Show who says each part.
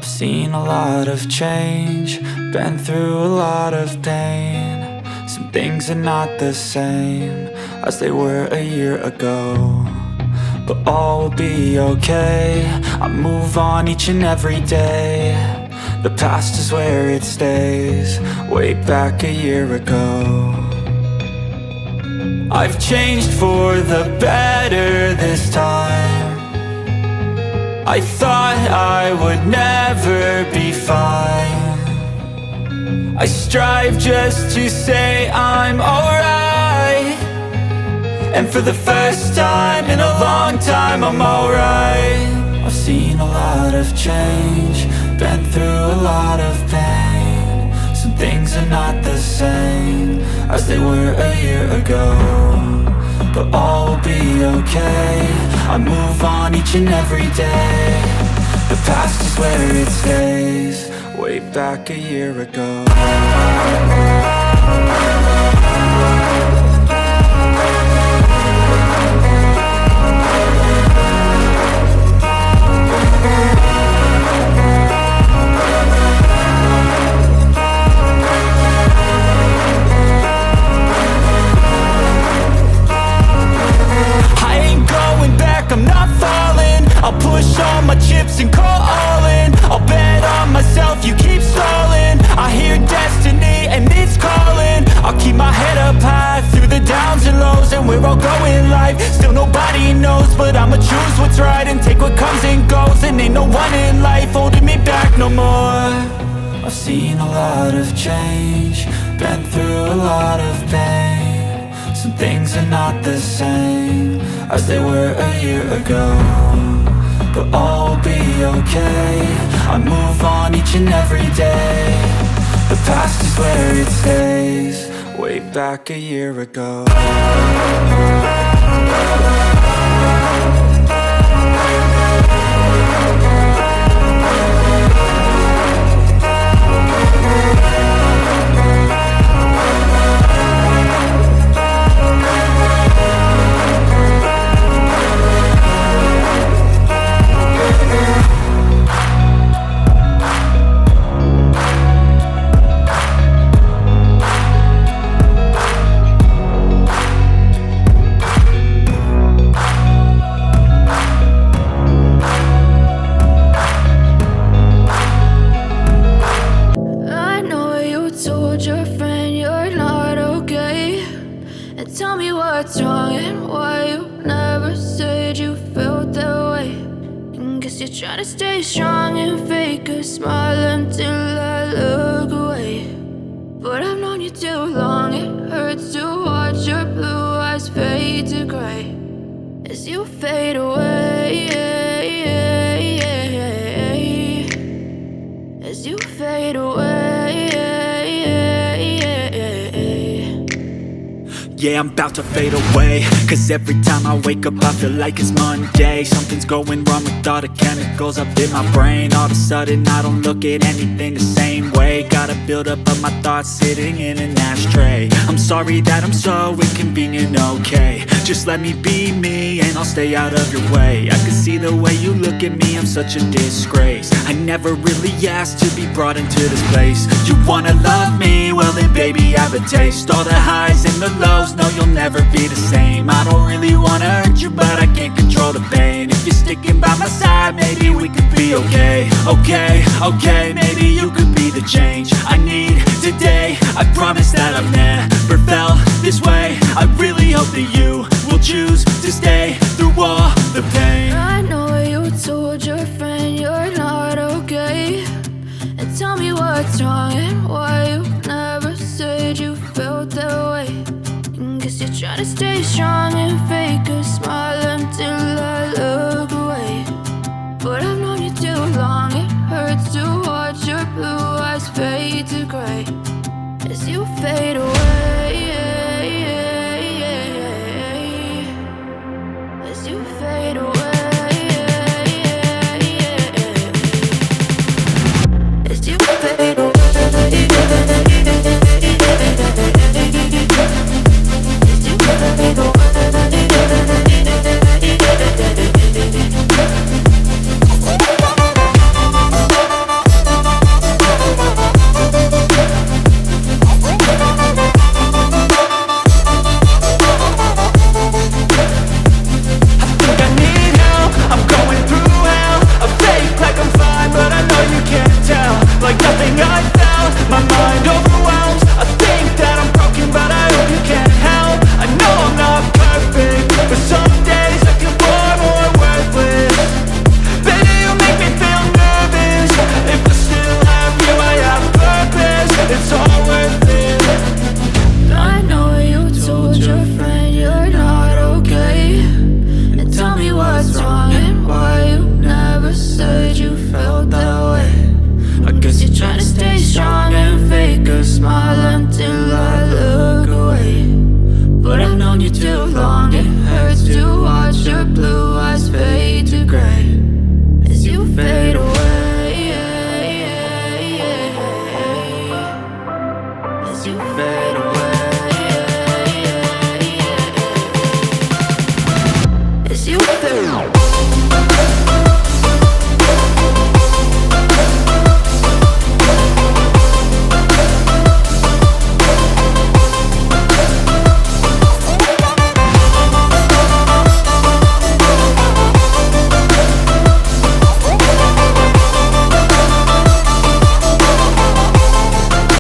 Speaker 1: I've seen a lot of change, been through a lot of pain. Some things are not the same as they were a year ago, but all will be okay. I move on each and every day. The past is where it stays, way back a year ago. I've changed for the better this time. I thought I would never be fine. I strive just to say I'm alright, and for the first time in a long time I'm alright. I've seen a lot of change, been through a lot of pain. Some things are not the same as they were a year ago, but all will be okay. I move on each and every day. The past is where it stays, way back a year ago. I'm not falling, I'll push all my chips and call all in. I'll bet on myself, you keep stalling. I hear destiny and it's calling. I'll keep my head up high through the downs and lows, and we're all going life. Still nobody knows, but I'ma choose what's right and take what comes and goes. And ain't no one in life holding me back no more. I've seen a lot of change, been through a lot of pain. Some things are not the same as they were a year ago, but all will be okay. I move on each and every day. The past is where it stays, way back a year ago.
Speaker 2: Tell me what's wrong and why you never said you felt that way. And guess you're trying to stay strong and fake a smile until I look away. But I've known you too long, it hurts to watch your blue eyes fade to gray as you fade away, as you fade away.
Speaker 1: Yeah, I'm about to fade away, cause every time I wake up I feel like it's Monday. Something's going wrong with all the chemicals up in my brain. All of a sudden I don't look at anything the same way. Gotta build up of my thoughts sitting in an ashtray. I'm sorry that I'm so inconvenient, okay. Just let me be me and I'll stay out of your way. I can see the way you look at me, I'm such a disgrace. I never really asked to be brought into this place. You wanna love me? Well then baby have a taste. All the highs and the lows, no, you'll never be the same. I don't really wanna hurt you, but I can't control the pain. If you're sticking by my side, maybe we could be okay. Okay, maybe you could be the change I need today. I promise that I've never felt this way. I really hope that you will choose to stay through all the pain.
Speaker 2: I know you told your friend you're not okay, and tell me what's wrong and why you never said you felt that way. Guess you're trying to stay strong and fake a smile until I look away. But I've known you too long, it hurts to watch your blue eyes fade to gray as you fade away.